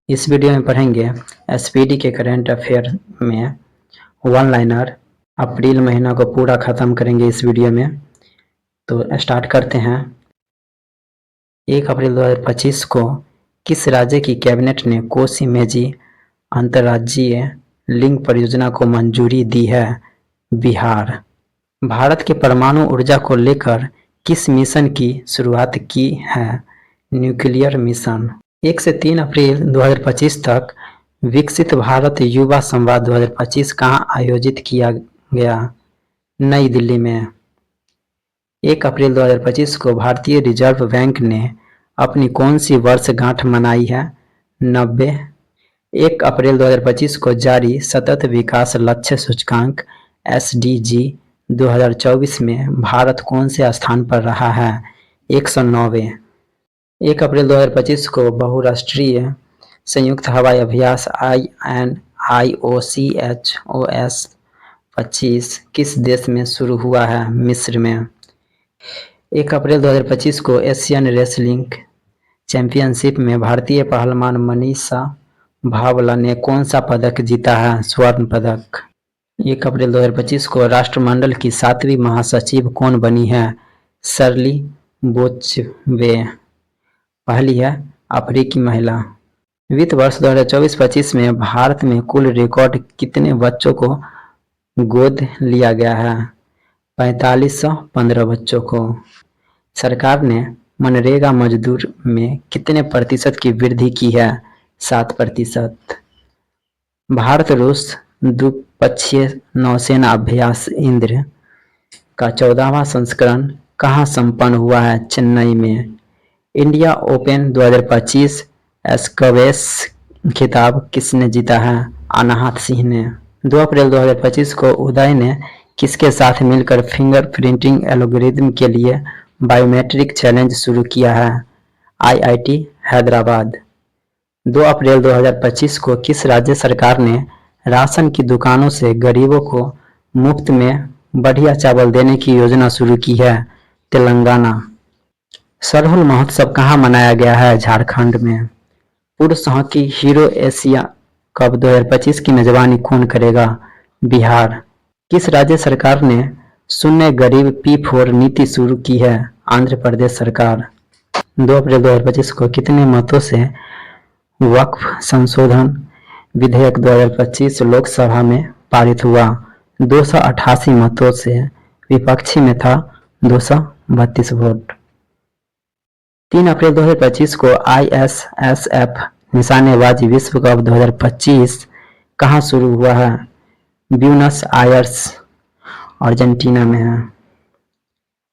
इस वीडियो में पढ़ेंगे एसपीडी के करंट अफेयर में वन लाइनर। अप्रैल महीना को पूरा खत्म करेंगे इस वीडियो में। तो स्टार्ट करते हैं। 1 अप्रैल 2025 को किस राज्य की कैबिनेट ने कोसी मेजी अंतर्राज्यीय लिंक परियोजना को मंजूरी दी है? बिहार। भारत के परमाणु ऊर्जा को लेकर किस मिशन की शुरुआत की है? Nuclear mission. 1 से 3 अप्रैल 2025 तक विकसित भारत युवा संवाद 2025 कहाँ आयोजित किया गया? नई दिल्ली में। 1 अप्रैल 2025 को भारतीय रिजर्व बैंक ने अपनी कौन सी वर्षगांठ मनाई है? 90। 1 अप्रैल 2025 को जारी सतत विकास लक्ष्य सूचकांक SDG 2024 में भारत कौन से स्थान पर रहा है? 109वें। 1 अप्रैल 2025 को बहुराष्ट्रीय संयुक्त हवाई अभ्यास IOCHOS 25 किस देश में शुरू हुआ है? मिस्र में। 1 अप्रैल 2025 को एशियन रेसलिंग चैंपियनशिप में भारतीय पहलवान मनीषा भावला ने कौन सा पदक जीता है? स्वर्ण पदक। 1 अप्रैल 2025 को राष्ट्रमंडल की 7वीं महासचिव कौन बनी है? शर्ली बोचवे, पहली है अफ्रीकी महिला। वित्त वर्ष 2024-25 में भारत में कुल रिकॉर्ड कितने बच्चों को गोद लिया गया है? 4515 बच्चों को। सरकार ने मनरेगा मजदूर में कितने प्रतिशत की वृद्धि की है? 7%। भारत रूस द्विपक्षीय नौसेना अभ्यास इंद्र का 14वां संस्करण कहाँ संपन्न हुआ है? चेन्नई में। इंडिया ओपन 2025 स्क्वैश खिताब किसने जीता है? अनाहत सिंह ने। 2 अप्रैल 2025 को उदय ने किसके साथ मिलकर फिंगर प्रिंटिंग एल्गोरिदम के लिए बायोमेट्रिक चैलेंज शुरू किया है? IIT हैदराबाद। 2 अप्रैल 2025 को किस राज्य सरकार ने राशन की दुकानों से गरीबों को मुफ्त में बढ़िया चावल देने की योजना शुरू की है? तेलंगाना। सरहुल महोत्सव कहाँ मनाया गया है? झारखंड में। पुरुष हॉकी हीरो एशिया कप 2025 की मेजबानी कौन करेगा? बिहार। किस राज्य सरकार ने शून्य गरीब P4 नीति शुरू की है? आंध्र प्रदेश सरकार। 2 अप्रैल 2025 को कितने मतों से वक्फ संशोधन विधेयक 2025 लोकसभा में पारित हुआ? 288 मतों से। विपक्षी में था 232 वोट। 3 अप्रैल 2025 को ISSF निशानेबाजी विश्व कप 2025 कहाँ शुरू हुआ है? ब्यूनस आयर्स अर्जेंटीना में है।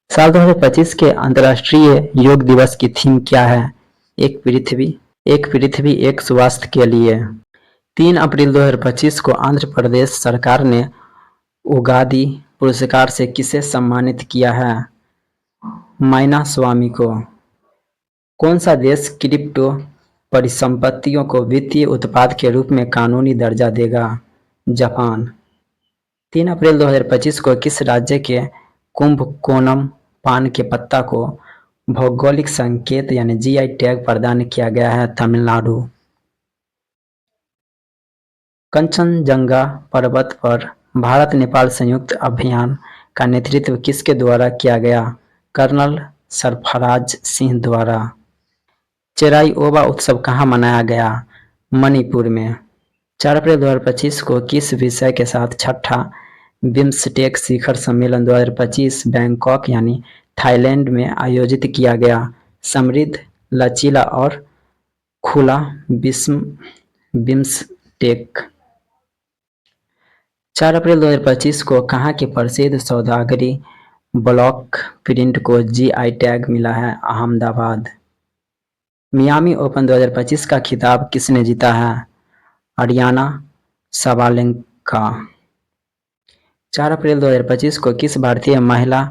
साल 2025 के अंतर्राष्ट्रीय योग दिवस की थीम क्या है? एक पृथ्वी एक स्वास्थ्य के लिए। 3 अप्रैल 2025 को आंध्र प्रदेश सरकार ने उगादी पुरस्कार से किसे सम्मानित किया है? माइना स्वामी को। कौन सा देश क्रिप्टो परिसंपत्तियों को वित्तीय उत्पाद के रूप में कानूनी दर्जा देगा? जापान। 3 अप्रैल 2025 को किस राज्य के कुंभकोणम पान के पत्ता को भौगोलिक संकेत यानी GI टैग प्रदान किया गया है? तमिलनाडु। कंचनजंगा पर्वत पर भारत नेपाल संयुक्त अभियान का नेतृत्व किसके द्वारा किया गया? कर्नल सरफराज सिंह द्वारा। चेराई ओबा उत्सव कहाँ मनाया गया? मणिपुर में। 4 अप्रैल 2025 को किस विषय के साथ छठा बिम्स्टेक शिखर सम्मेलन 2025 बैंकॉक यानी थाईलैंड में आयोजित किया गया? समृद्ध, लचीला और खुला बिम्स्टेक। 4 अप्रैल 2025 को कहाँ के प्रसिद्ध सौदागरी ब्लॉक प्रिंट को GI टैग मिला है? अहमदाबाद। मियामी ओपन 2025 का खिताब किसने जीता है? Ariana Sabalenka. 4 अप्रैल 2025 को किस भारतीय महिला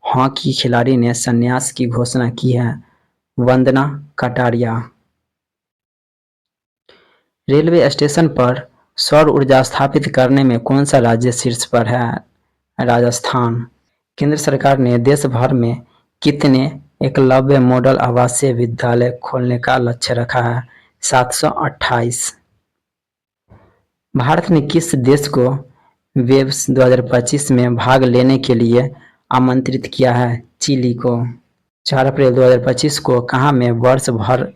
हॉकी खिलाड़ी ने संन्यास की घोषणा की है? वंदना कटारिया। रेलवे स्टेशन पर सौर ऊर्जा स्थापित करने में कौन सा राज्य शीर्ष पर है? राजस्थान। केंद्र सरकार ने देश भर में कितने एकलव्य मॉडल आवासीय विद्यालय खोलने का लक्ष्य रखा है? 728। भारत ने किस देश को वेव्स 2025 में भाग लेने के लिए आमंत्रित किया है? चिली को। 4 अप्रैल 2025 को कहाँ में वर्ष भर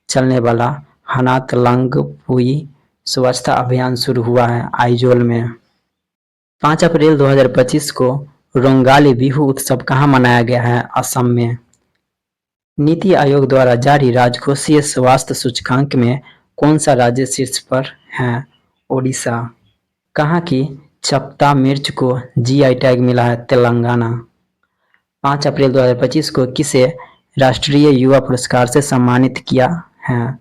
चलने वाला हनातलांगपुई स्वच्छता अभियान शुरू हुआ है? आइजोल में। 5 अप्रैल 2025 को रोंगाली बिहू उत्सव कहाँ मनाया गया है? असम में। नीति आयोग द्वारा जारी राजकोषीय स्वास्थ्य सूचकांक में कौन सा राज्य शीर्ष पर है? ओडिशा। कहाँ की चपटा मिर्च को जीआई टैग मिला है? तेलंगाना। 5 अप्रैल 2025 को किसे राष्ट्रीय युवा पुरस्कार से सम्मानित किया है?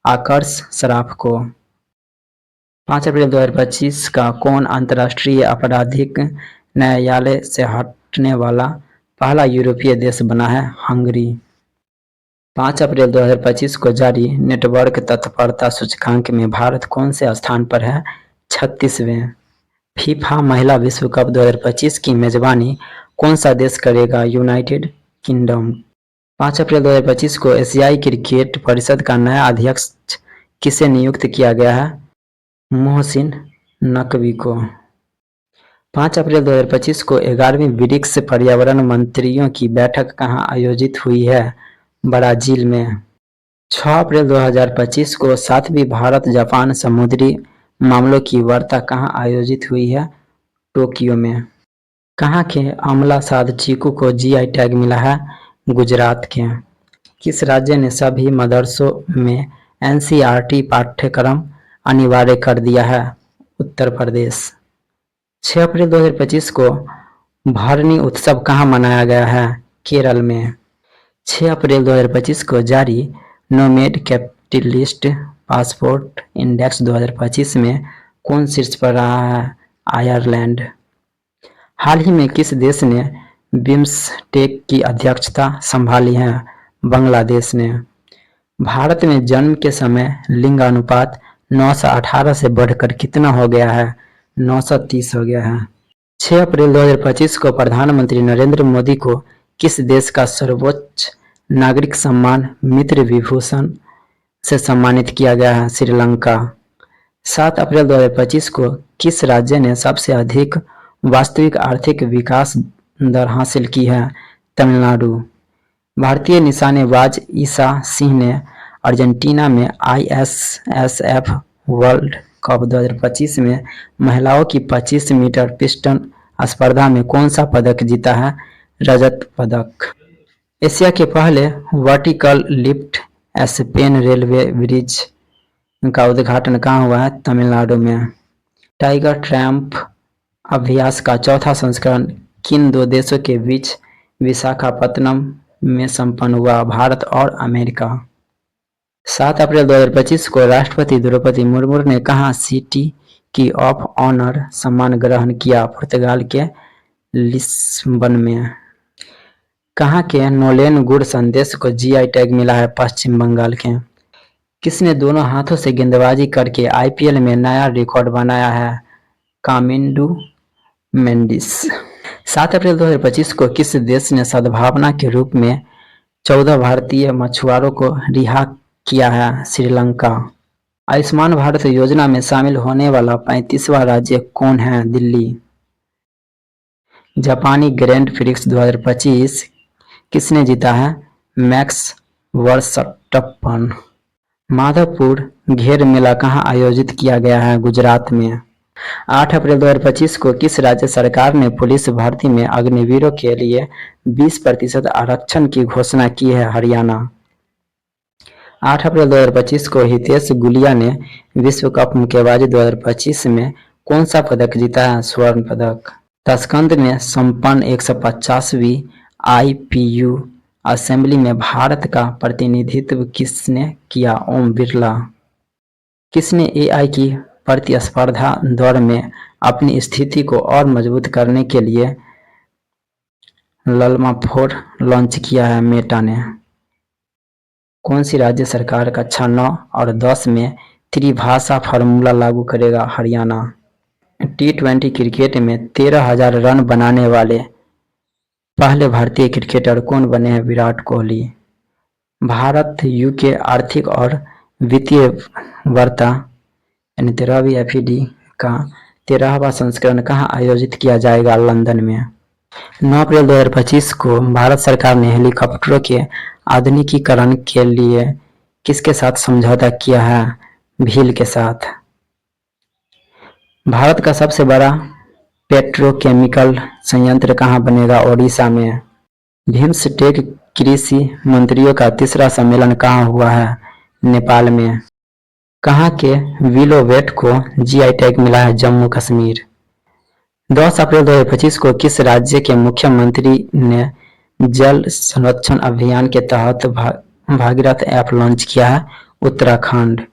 आकर्ष सराफ को। 5 अप्रैल 2025 का कौन अंतर्राष्ट्रीय आपराधिक न्यायालय से हटने वाला पहला यूरोपीय देश बना है? हंगरी। 5 अप्रैल 2025 को जारी नेटवर्क तत्परता सूचकांक में भारत कौन से स्थान पर है? 36वें। फीफा महिला विश्व कप 2025 की मेजबानी कौन सा देश करेगा? United kingdom. 5 अप्रैल 2025 को एशियाई क्रिकेट परिषद का नया अध्यक्ष किसे नियुक्त किया गया है? मोहसिन नकवी को। 5 अप्रैल 2025 को 11वीं ब्रिक्स पर्यावरण मंत्रियों की बैठक कहाँ आयोजित हुई है? ब्राजील में। 6 अप्रैल 2025 को 7वीं भारत जापान समुद्री मामलों की वार्ता कहाँ आयोजित हुई है? टोक्यो में। कहाँ के अमला साध चीकू को जीआई टैग मिला है? गुजरात के। किस राज्य ने सभी मदरसों में एनसीईआरटी पाठ्यक्रम अनिवार्य कर दिया है? उत्तर प्रदेश। 6 अप्रैल 2025 को भरनी उत्सव कहाँ मनाया गया है? केरल में। 6 अप्रैल 2025 को जारी नोमेड कैपिटलिस्ट पासपोर्ट इंडेक्स 2025 में कौन शीर्ष पर रहा है? आयरलैंड। हाल ही में किस देश ने बिम्सटेक की अध्यक्षता संभाली है? बांग्लादेश ने। भारत में जन्म के समय लिंगानुपात 918 से बढ़कर कितना हो गया है? 930 हो गया है। 6 अप्रैल 2025 को प्रधानमंत्री नरेंद्र मोदी को किस देश का सर्वोच्च नागरिक सम्मान मित्र विभूषण से सम्मानित किया गया है? श्रीलंका। 7 अप्रैल 2025 को किस राज्य ने सबसे अधिक वास्तविक आर्थिक विकास दर हासिल की है? तमिलनाडु। भारतीय निशानेबाज ईशा सिंह ने अर्जेंटीना में आईएसएसएफ वर्ल्ड कप 2025 में महिलाओं की 25 मीटर पिस्टल स्पर्धा में कौन सा पदक जीता है? रजत पदक। एशिया के पहले vertical lift Spain railway bridge का उद्घाटन कहाँ हुआ है? तमिलनाडु में। टाइगर ट्रैम्प अभ्यास का चौथा संस्करण किन दो देशों के बीच विशाखापत्तनम में संपन्न हुआ? भारत और अमेरिका। 7 अप्रैल 2025 को राष्ट्रपति द्रौपदी मुर्मू ने कहाँ सिटी की ऑफ ऑनर सम्मान ग्रहण किया? पुर्तगाल के लिस्बन में। कहाँ के नोलेन गुड संदेश को जीआई टैग मिला है? पश्चिम बंगाल के। किसने दोनों हाथों से गेंदबाजी करके आईपीएल में नया रिकॉर्ड बनाया है? कामिंडू मेंडिस। 7 अप्रैल 2025 को किस देश ने सद्भावना के रूप में 14 भारतीय मछुआरों को रिहा किया है? श्रीलंका। आयुष्मान भारत योजना में शामिल होने वाला 35वां राज्य कौन है? दिल्ली। जापानी ग्रैंड प्रिक्स 2025 किसने जीता है? मैक्स वर्स्टप्पन। माधवपुर घेर मेला कहाँ आयोजित किया गया है? गुजरात में। 8 अप्रैल 2025 को किस राज्य सरकार ने पुलिस भर्ती में अग्निवीरों के लिए 20% आरक्षण की घोषणा की है? हरियाणा। 8 अप्रैल 2025 को हितेश गुलिया ने विश्व कप मुक्केबाजी 2025 में कौन सा पदक जीता है? स्वर्ण पदक। ताशकंद में संपन्न 150वीं आईपीयू असेंबली में भारत का प्रतिनिधित्व किसने किया? ओम बिरला। किसने एआई की प्रतिस्पर्धा दौर में अपनी स्थिति को और मजबूत करने के लिए ललमा 4 लॉन्च किया है? मेटा ने। कौन सी राज्य सरकार कक्षा 9 और 10 में त्रिभाषा फार्मूला लागू करेगा? हरियाणा। टी20 क्रिकेट में 13,000 रन बनाने वाले पहले भारतीय क्रिकेटर कौन बने हैं? विराट कोहली। भारत यूके आर्थिक और वित्तीय वार्ता यानी 13वीं FED का 13वां संस्करण कहाँ आयोजित किया जाएगा? लंदन में। 9 अप्रैल 2025 को भारत सरकार ने हेलीकॉप्टरों के आधुनिकीकरण के लिए किसके साथ समझौता किया है? भील के साथ। भारत का सबसे बड़ा पेट्रोकेमिकल संयंत्र कहाँ बनेगा? ओडिशा में। बिम्स्टेक कृषि मंत्रियों का तीसरा सम्मेलन कहाँ हुआ है? नेपाल में। कहाँ के विलोवेट को GI टैग मिला है? जम्मू कश्मीर। 10 अप्रैल 2025 को किस राज्य के मुख्यमंत्री ने जल संरक्षण अभियान के तहत भागीरथ ऐप लॉन्च किया है? उत्तराखंड।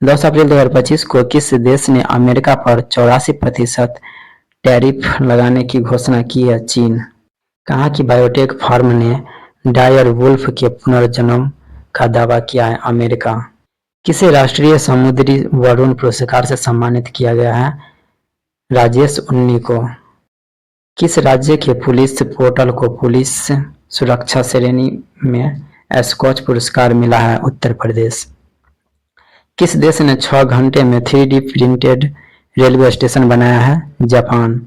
10 अप्रैल 2025 को किस देश ने अमेरिका पर 84% टैरिफ लगाने की घोषणा की है? चीन। कहाँ की बायोटेक फार्म ने डायर वुल्फ के पुनर्जन्म का दावा किया है? अमेरिका। किसे राष्ट्रीय समुद्री वरुण पुरस्कार से सम्मानित किया गया है? राजेश उन्नी को। किस राज्य के पुलिस पोर्टल को पुलिस सुरक्षा श्रेणी में एस्कॉच पुरस्कार मिला है? उत्तर प्रदेश। किस देश ने 6 घंटे में 3D प्रिंटेड रेलवे स्टेशन बनाया है? जापान।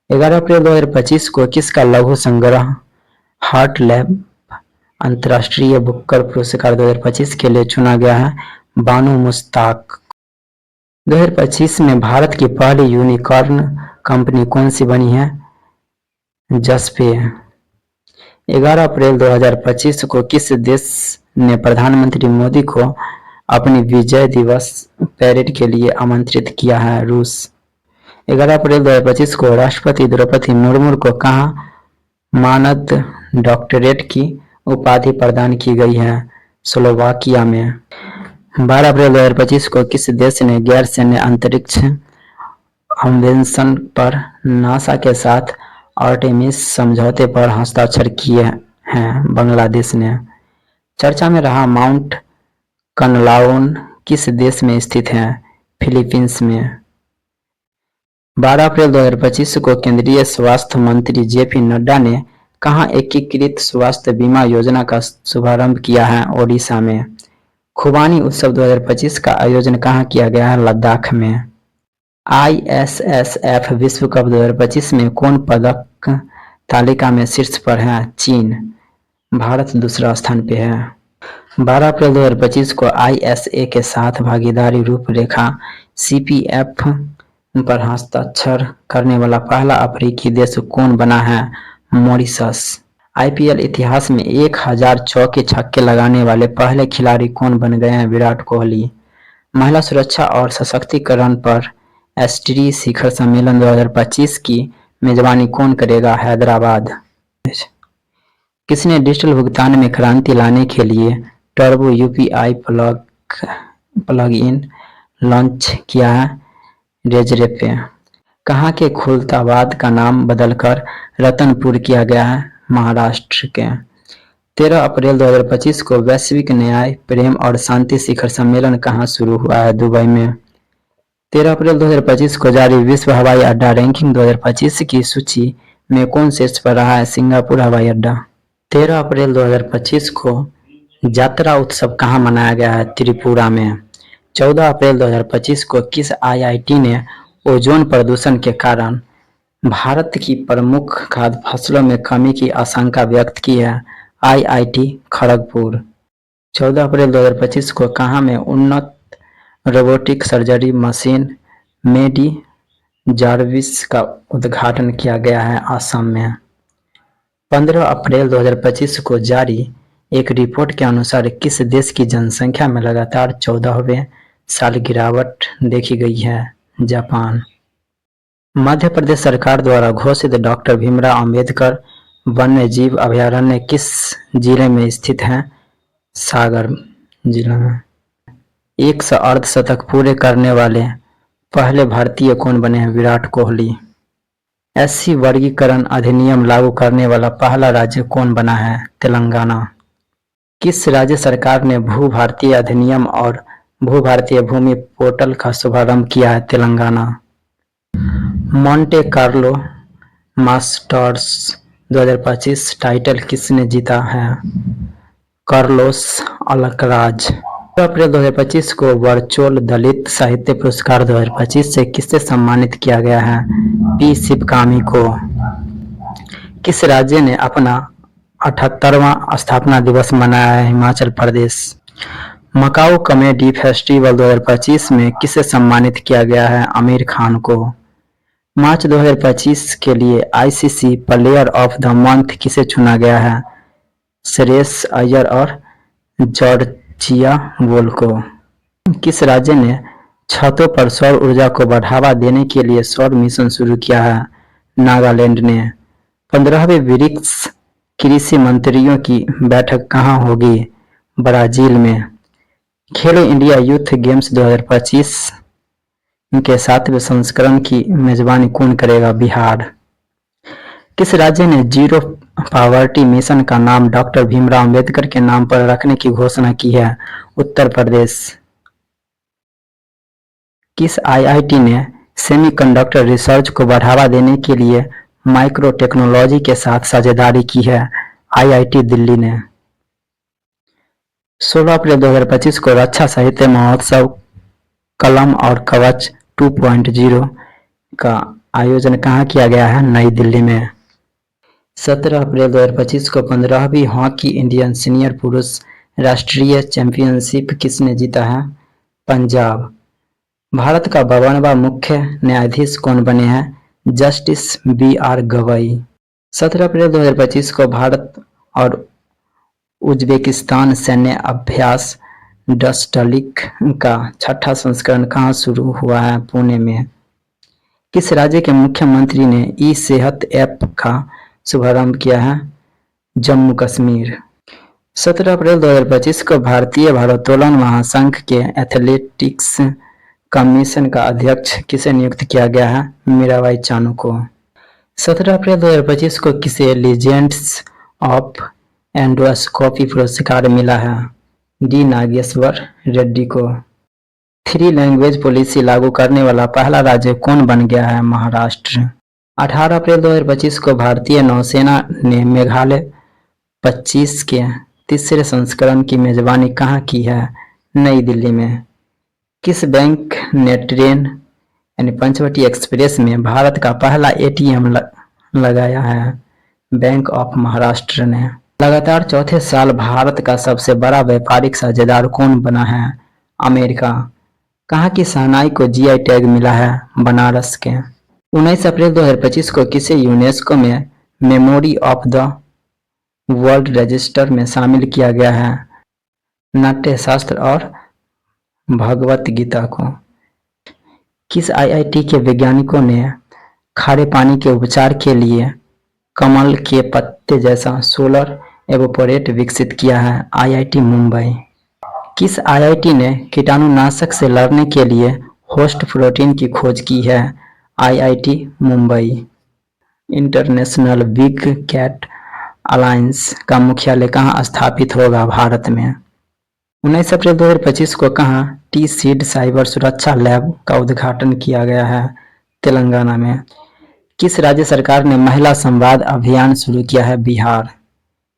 11 अप्रैल 2025 को किसका लघु संग्रह हार्ट लैब अंतर्राष्ट्रीय बुकर पुरस्कार 2025 के लिए चुना गया है? बानू मुश्ताक। 2025 में भारत की पहली यूनिकॉर्न कंपनी कौन सी बनी है? जसपे। 11 अप्रैल 2025 को किस देश ने प्रधानमंत्री मोदी को अपनी विजय दिवस परेड के लिए आमंत्रित किया है? रूस। 11 अप्रैल 2025 को राष्ट्रपति द्रौपदी मुर्मू को कहाँ मानद डॉक्टरेट की उपाधि प्रदान की गई है? स्लोवाकिया में। 12 अप्रैल 2025 को किस देश ने गैर सैन्य अंतरिक्ष अन्वेषण पर नासा के साथ आर्टेमिस समझौते पर हस्ताक्षर किए हैं? बांग्लादेश ने। चर्चा में रहा माउंट कनलाउन किस देश में स्थित है? फिलीपींस में। 12 अप्रैल 2025 को केंद्रीय स्वास्थ्य मंत्री JP नड्डा ने कहाँ एकीकृत स्वास्थ्य बीमा योजना का शुभारंभ किया है? ओडिशा में। खुबानी उत्सव 2025 का आयोजन कहाँ किया गया है? लद्दाख में। ISSF विश्व कप 2025 में कौन पदक तालिका में शीर्ष पर है? चीन। भारत दूसरा स्थान पे है। 12 अप्रैल 2025 को ISA के साथ भागीदारी रूपरेखा CPF पर हस्ताक्षर करने वाला पहला अफ्रीकी देश कौन बना है? मॉरिशस। IPL इतिहास में 1000 चौके छक्के लगाने वाले पहले खिलाड़ी कौन बन गए हैं? विराट कोहली। महिला सुरक्षा और सशक्तिकरण पर STD शिखर सम्मेलन 2025 की मेजबानी कौन करेगा? हैदराबाद। किसने डिजिटल भुगतान में क्रांति लाने के लिए turbo UPI plug in launch किया है? रेजरपे। कहाँ के खुलताबाद का नाम बदलकर रतनपुर किया गया है? महाराष्ट्र के। 13 अप्रैल 2025 को वैश्विक न्याय प्रेम और शांति शिखर सम्मेलन कहाँ शुरू हुआ है? दुबई में। 13 अप्रैल 2025 को जारी विश्व हवाई अड्डा रैंकिंग 2025 की सूची में कौन शीर्ष पर रहा है? सिंगापुर हवाई अड्डा। 13 अप्रैल 2025 को यात्रा उत्सव कहाँ मनाया गया है? त्रिपुरा में। 14 अप्रैल 2025 को किस IIT ने ओजोन प्रदूषण के कारण भारत की प्रमुख खाद्य फसलों में कमी की आशंका व्यक्त की है? IIT खड़गपुर। 14 अप्रैल 2025 को कहाँ में उन्नत रोबोटिक सर्जरी मशीन मेडी जार्विस का उद्घाटन किया गया है? असम में। 15 अप्रैल 2025 को जारी एक रिपोर्ट के अनुसार किस देश की जनसंख्या में लगातार 14वें साल गिरावट देखी गई है? जापान। मध्य प्रदेश सरकार द्वारा घोषित डॉक्टर भीमराव अंबेडकर वन्य जीव अभयारण्य किस जिले में स्थित है? सागर जिला में। 100 अर्धशतक पूरे करने वाले पहले भारतीय कौन बने हैं? विराट कोहली। SC वर्गीकरण अधिनियम लागू करने वाला पहला राज्य कौन बना है? तेलंगाना। किस राज्य सरकार ने भू भारतीय अधिनियम और भू भारतीय भूमि पोर्टल का शुभारंभ किया है? Telangana. Monte Carlo masters 2025 title किसने जीता है? Carlos Alcaraz. अप्रैल 2025 को वर्चुअल दलित साहित्य पुरस्कार 2025 से किससे सम्मानित किया गया है? पी शिवकामी को। किस राज्य ने अपना 78वां स्थापना दिवस मनाया है? हिमाचल प्रदेश। मकाऊ कॉमेडी फेस्टिवल 2025 में किसे सम्मानित किया गया है? आमिर खान को। मार्च 2025 के लिए ICC player of the month किसे चुना गया है? श्रेयस अय्यर और जॉर्जिया वोल को। किस राज्य ने छतों पर सौर ऊर्जा को बढ़ावा देने के लिए सौर मिशन शुरू किया है? नागालैंड ने। 15वें ब्रिक्स कृषि मंत्रियों की बैठक कहाँ होगी? ब्राजील में। खेलो इंडिया यूथ गेम्स 2025 के 7वें संस्करण की मेजबानी कौन करेगा? बिहार। किस राज्य ने जीरो पॉवर्टी मिशन का नाम डॉक्टर भीमराव अंबेडकर के नाम पर रखने की घोषणा की है? उत्तर प्रदेश। किस आईआईटी ने सेमीकंडक्टर रिसर्च को बढ़ावा देने के लिए माइक्रो टेक्नोलॉजी के साथ साझेदारी की है? आईआईटी दिल्ली ने। 16 अप्रैल 2025 को रक्षा साहित्य महोत्सव कलम और कवच 2.0 का आयोजन कहाँ किया गया है? नई दिल्ली में। 17 अप्रैल 2025 को 15वीं हॉकी इंडियन सीनियर पुरुष राष्ट्रीय चैंपियनशिप किसने जीता है? पंजाब। भारत का 52वां मुख्य न्यायाधीश कौन बने हैं? Justice B R. गवई। 17 अप्रैल 2025 को भारत और उज्बेकिस्तान सैन्य अभ्यास डस्टलिक का 6ठा संस्करण कहाँ शुरू हुआ है? पुणे में। किस राज्य के मुख्यमंत्री ने ई सेहत ऐप का शुभारंभ किया है? जम्मू कश्मीर। 17 अप्रैल 2025 को भारतीय भारोत्तोलन महासंघ के एथलेटिक्स कमीशन का अध्यक्ष किसे नियुक्त किया गया है? मीराबाई चानू को। 17 अप्रैल 2025 को किसे लीजेंड्स ऑफ एंडोस्कोपी पुरस्कार मिला है? डी नागेश्वर रेड्डी को। 3 लैंग्वेज पॉलिसी लागू करने वाला पहला राज्य कौन बन गया है? महाराष्ट्र। 18 अप्रैल 2025 को भारतीय नौसेना ने मेघालय 25 के तीसरे संस्करण की मेजबानी कहाँ की है? नई दिल्ली में। किस बैंक ने ट्रेन यानी पंचवटी एक्सप्रेस में भारत का पहला एटीएम लगाया है? बैंक ऑफ महाराष्ट्र ने। लगातार चौथे साल भारत का सबसे बड़ा व्यापारिक साझेदार कौन बना है? अमेरिका। कहाँ की शहनाई को जीआई टैग मिला है? बनारस के। 19 अप्रैल 2025 को किसे यूनेस्को में memory of the world register में शामिल किया गया है? नाट्य शास्त्र और भगवत गीता को। किस आईआईटी के वैज्ञानिकों ने खारे पानी के उपचार के लिए कमल के पत्ते जैसा सोलर एवोपोरेट विकसित किया है? आईआईटी मुंबई। किस आईआईटी ने कीटाणुनाशक से लड़ने के लिए होस्ट प्रोटीन की खोज की है? IIT Mumbai. International big cat alliance का मुख्यालय कहाँ स्थापित होगा? भारत में। 19 अप्रैल 2025 को कहाँ टी सीड साइबर सुरक्षा लैब का उद्घाटन किया गया है? तेलंगाना में। किस राज्य सरकार ने महिला संवाद अभियान शुरू किया है? बिहार।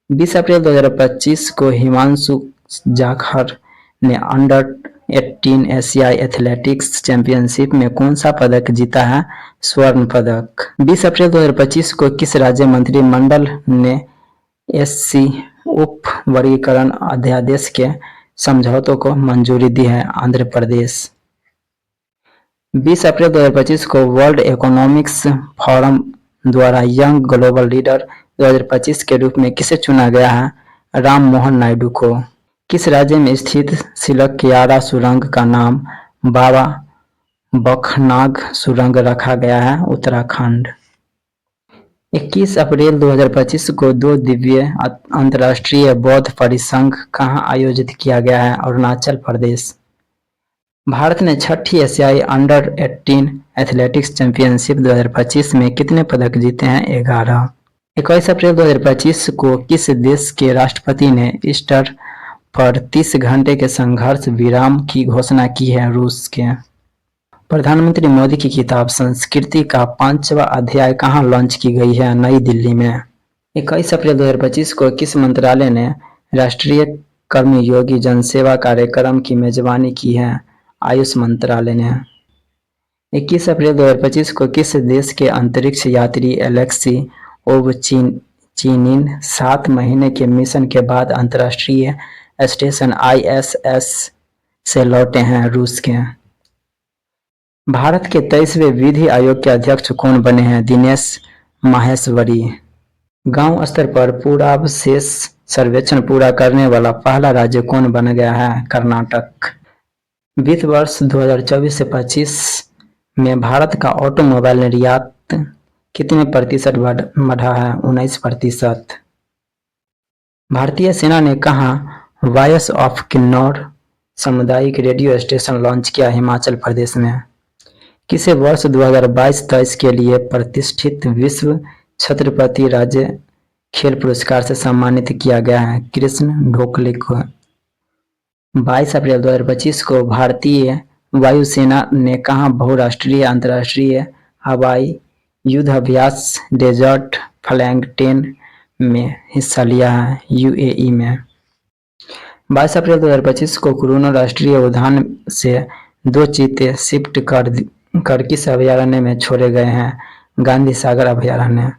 20 अप्रैल 2025 को हिमांशु जाखर ने अंडर 18 एशियाई एथलेटिक्स चैंपियनशिप में कौन सा पदक जीता है? स्वर्ण पदक। 20 अप्रैल 2025 को किस राज्य मंत्रिमंडल ने एससी उप वर्गीकरण अध्यादेश के समझौतों को मंजूरी दी है? आंध्र प्रदेश। 20 अप्रैल 2025 को वर्ल्ड इकोनॉमिक्स फोरम द्वारा यंग ग्लोबल लीडर 2025 के रूप में किसे चुना गया है? राम मोहन नायडू को। किस राज्य में स्थित सिलकयारा सुरंग का नाम बाबा बखनाग सुरंग रखा गया है? उत्तराखंड। 21 अप्रैल 2025 को 2 दिव्य अंतर्राष्ट्रीय बौद्ध परिसंघ कहाँ आयोजित किया गया है? अरुणाचल प्रदेश। भारत ने 6ठी एशियाई अंडर 18 एथलेटिक्स चैंपियनशिप 2025 में कितने पदक जीते हैं? 11। 21 अप्रैल 2025 को किस देश के राष्ट्रपति ने ईस्टर पर 30 घंटे के संघर्ष विराम की घोषणा की है? रूस के। प्रधानमंत्री मोदी की किताब संस्कृति का 5वां अध्याय कहाँ लॉन्च की गई है? नई दिल्ली में। 21 अप्रैल 2025 को किस मंत्रालय ने राष्ट्रीय कर्मयोगी जनसेवा कार्यक्रम की मेजबानी की है? आयुष मंत्रालय ने। 21 अप्रैल 2025 को किस देश के अंतरिक्ष यात्री एलेक्सी ओवचिनिन 7 महीने के मिशन के बाद अंतर्राष्ट्रीय स्टेशन ISS से लौटे हैं? रूस के। भारत के 23वें विधि आयोग के अध्यक्ष कौन बने हैं? दिनेश माहेश्वरी। गांव स्तर पर पूर्वावशेष सर्वेक्षण पूरा करने वाला पहला राज्य कौन बन गया है? कर्नाटक। वित्त वर्ष 2024 से 25 में भारत का ऑटोमोबाइल निर्यात कितने प्रतिशत बढ़ा है? 19%। भारतीय सेना ने कहाँ वॉयस ऑफ किन्नौर सामुदायिक रेडियो स्टेशन लॉन्च किया? हिमाचल प्रदेश में। किसे वर्ष 2022-23 के लिए प्रतिष्ठित विश्व छत्रपति राज्य खेल पुरस्कार से सम्मानित किया गया है? कृष्ण ढोकले को। 22 अप्रैल 2025 को भारतीय वायुसेना ने कहाँ बहुराष्ट्रीय अंतर्राष्ट्रीय हवाई युद्ध अभ्यास डेजर्ट फ्लैग 10 में हिस्सा लिया है? UAE में। 22 अप्रैल 2025 को कुरुनो राष्ट्रीय उद्यान से 2 चीते शिफ्ट कर किस अभयारण्य में छोड़े गए हैं? गांधी सागर अभयारण्य।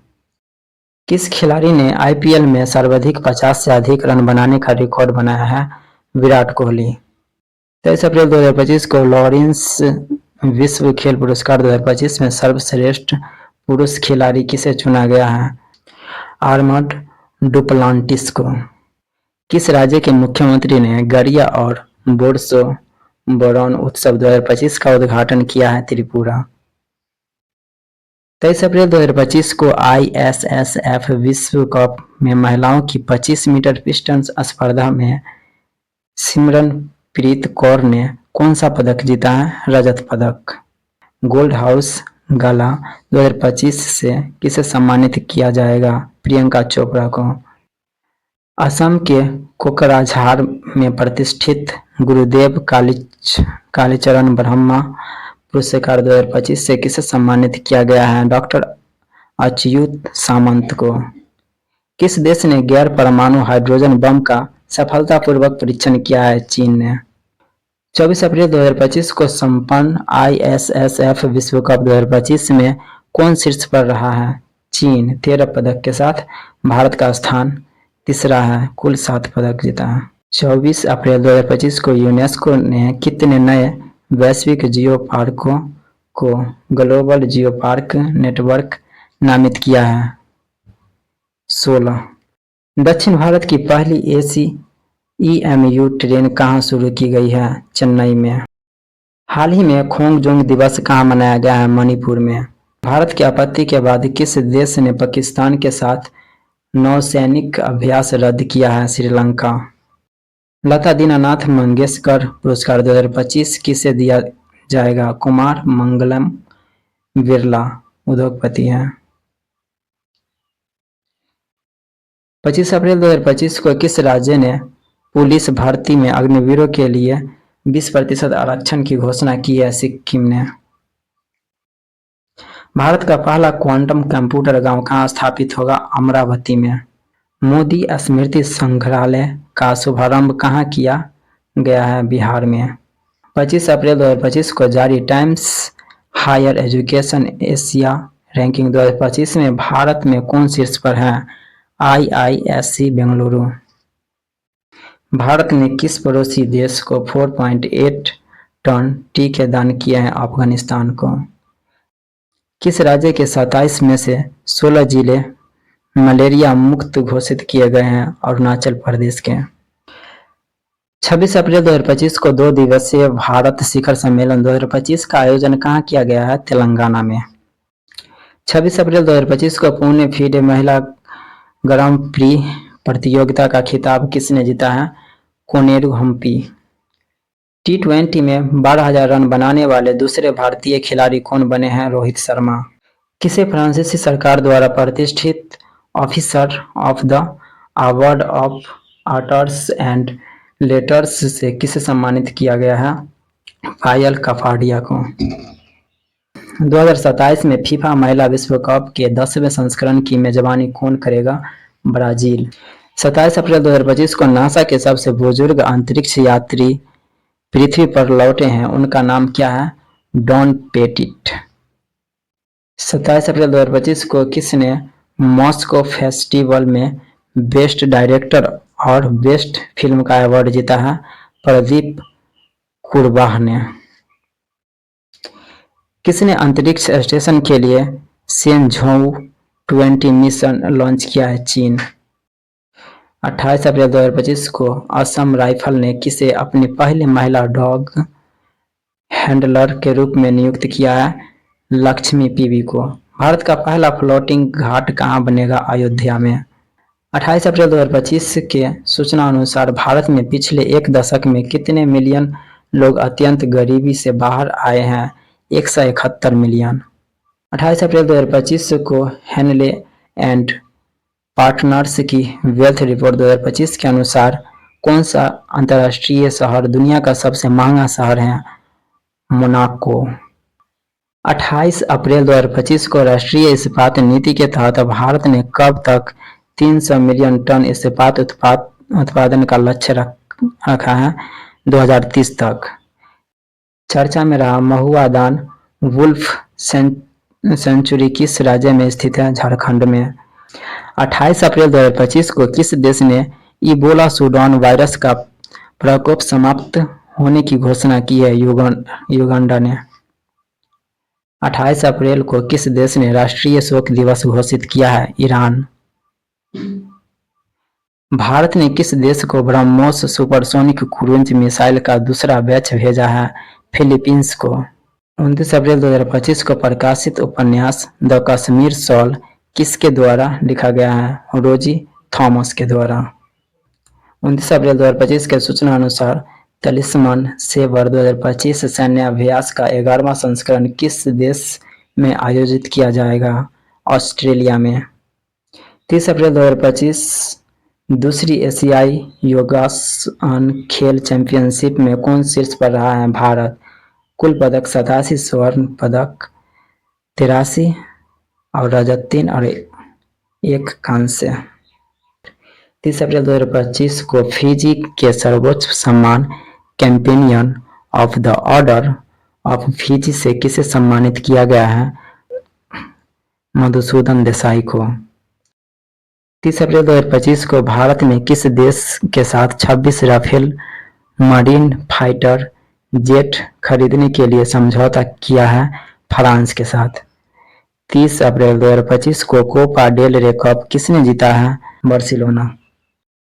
किस खिलाड़ी ने IPL में सर्वाधिक 50 से अधिक रन बनाने का रिकॉर्ड बनाया है? विराट कोहली। 23 अप्रैल 2025 को लॉरेंस विश्व खेल पुरस्कार 2025 में सर्वश्रेष्ठ पुरुष खिलाड़ी किसे चुना गया है? आर्मड डुप्लांटिस को। किस राज्य के मुख्यमंत्री ने गरिया और बोरसो बोरौन उत्सव 2025 का उद्घाटन किया है? त्रिपुरा। 23 अप्रैल 2025 को ISSF विश्व कप में महिलाओं की 25 मीटर पिस्टल स्पर्धा में सिमरनप्रीत कौर ने कौन सा पदक जीता है? रजत पदक। गोल्ड हाउस गाला 2025 से किसे सम्मानित किया जाएगा? प्रियंका चोपड़ा को। असम के कोकराझार में प्रतिष्ठित गुरुदेव कालीचरण ब्रह्मा पुरस्कार 2025 से किसे सम्मानित किया गया है? डॉक्टर अच्युत सामंत को। किस देश ने गैर परमाणु हाइड्रोजन बम का सफलतापूर्वक परीक्षण किया है? चीन ने। 24 अप्रैल 2025 को संपन्न ISSF विश्व कप 2025 में कौन शीर्ष पर रहा है? चीन 13 पदक के साथ। भारत का स्थान तीसरा है, कुल 7 पदक जीता है। 24 अप्रैल 2025 को यूनेस्को ने कितने नए वैश्विक जियो पार्कों को ग्लोबल जियो पार्क नेटवर्क नामित किया है? 16। दक्षिण भारत की पहली AC EMU ट्रेन कहाँ शुरू की गई है? चेन्नई में। हाल ही में खोंगजोंग दिवस कहाँ मनाया गया है? मणिपुर में। भारत की आपत्ति के बाद किस देश ने पाकिस्तान के साथ नौसैनिक अभ्यास रद्द किया है? श्रीलंका। लता दीनानाथ मंगेशकर पुरस्कार 2025 किसे दिया जाएगा? कुमार मंगलम बिरला उद्योगपति हैं। 25 अप्रैल 2025 को किस राज्य ने पुलिस भर्ती में अग्निवीरों के लिए 20% आरक्षण की घोषणा की है? सिक्किम ने। भारत का पहला क्वांटम कंप्यूटर गांव कहाँ स्थापित होगा? अमरावती में। मोदी स्मृति संग्रहालय का शुभारंभ कहाँ किया गया है? बिहार में। 25 अप्रैल 2025 को जारी Times Higher Education Asia ranking 2025 में भारत में कौन शीर्ष पर है? IISc बेंगलुरु। भारत ने किस पड़ोसी देश को 4.8 टन टीके दान किए हैं? अफगानिस्तान को। किस राज्य के 27 में से 16 जिले मलेरिया मुक्त घोषित किए गए हैं? अरुणाचल प्रदेश के। 26 अप्रैल 2025 को 2 दिवसीय भारत शिखर सम्मेलन 2025 का आयोजन कहाँ किया गया है? तेलंगाना में। 26 अप्रैल 2025 को पुणे फीडे महिला ग्रां प्री प्रतियोगिता का खिताब किसने जीता है? कोनेरू हम्पी। T20 में 12,000 रन बनाने वाले दूसरे भारतीय खिलाड़ी कौन बने हैं? रोहित शर्मा। किसे फ्रांसीसी सरकार द्वारा प्रतिष्ठित officer of the award of arts and letters से किसे सम्मानित किया गया है? पायल कपाडिया को। 2027 में फीफा महिला विश्व कप के 10वें संस्करण की मेजबानी कौन करेगा? ब्राजील। 27 अप्रैल 2025 को नासा के सबसे बुजुर्ग अंतरिक्ष यात्री पृथ्वी पर लौटे हैं, उनका नाम क्या है? Don petit. 27 अप्रैल 2025 को किसने मॉस्को फेस्टिवल में बेस्ट डायरेक्टर और बेस्ट फिल्म का अवार्ड जीता है? प्रदीप कुरवाह ने। किसने अंतरिक्ष स्टेशन के लिए शेनझोउ 20 मिशन लॉन्च किया है? चीन। 28 अप्रैल 2025 को असम राइफल ने किसे अपनी पहली महिला डॉग हैंडलर के रूप में नियुक्त किया है? लक्ष्मी पीवी को। भारत का पहला फ्लोटिंग घाट कहाँ बनेगा? अयोध्या में। 28 अप्रैल 2025 के सूचना अनुसार भारत में पिछले एक दशक में कितने मिलियन लोग अत्यंत गरीबी से बाहर आए हैं? 171 मिलियन। 28 अप्रैल 2025 को हेनले एंड पार्टनर्स की वेल्थ रिपोर्ट 2025 के अनुसार कौन सा अंतर्राष्ट्रीय शहर दुनिया का सबसे महंगा शहर है? मोनाको। 28 अप्रैल 2025 को राष्ट्रीय इस्पात नीति के तहत भारत ने कब तक 300 मिलियन टन इस्पात उत्पादन का लक्ष्य रखा है? 2030 तक। चर्चा में रहा महुआ दान वुल्फ सेंचुरी किस राज्य में स्थित है? झारखंड में। 28 अप्रैल 2025 को किस देश ने इबोला सूडान वायरस का प्रकोप समाप्त होने की घोषणा की है? युगांडा ने। 28 अप्रैल को किस देश ने राष्ट्रीय शोक दिवस घोषित किया है? ईरान। भारत ने किस देश को ब्रह्मोस सुपरसोनिक क्रूज मिसाइल का दूसरा बैच भेजा है? फिलीपींस को। 29 अप्रैल 2025 को प्रकाशित उपन्यास द कश्मीर शॉल किसके द्वारा लिखा गया है? रोजी थॉमस के द्वारा। 29 अप्रैल 2025 के सूचना अनुसार तलिस्मान सेबर 2025 सैन्य अभ्यास का 11वां संस्करण किस देश में आयोजित किया जाएगा? ऑस्ट्रेलिया में। 30 अप्रैल 2025 दूसरी एशियाई योगासन खेल चैंपियनशिप में कौन शीर्ष पर रहा है? भारत। कुल पदक 87, स्वर्ण पदक 83 और रजत 3 और 1 कांस्य। 30 अप्रैल 2025 को फिजी के सर्वोच्च सम्मान companion of the order of Fiji से किसे सम्मानित किया गया है? मधुसूदन देसाई को। 30 अप्रैल 2025 को भारत ने किस देश के साथ 26 राफेल मरीन फाइटर जेट खरीदने के लिए समझौता किया है? फ्रांस के साथ। 30 अप्रैल 2025 को कोपा डेल रे कप किसने जीता है? बार्सिलोना।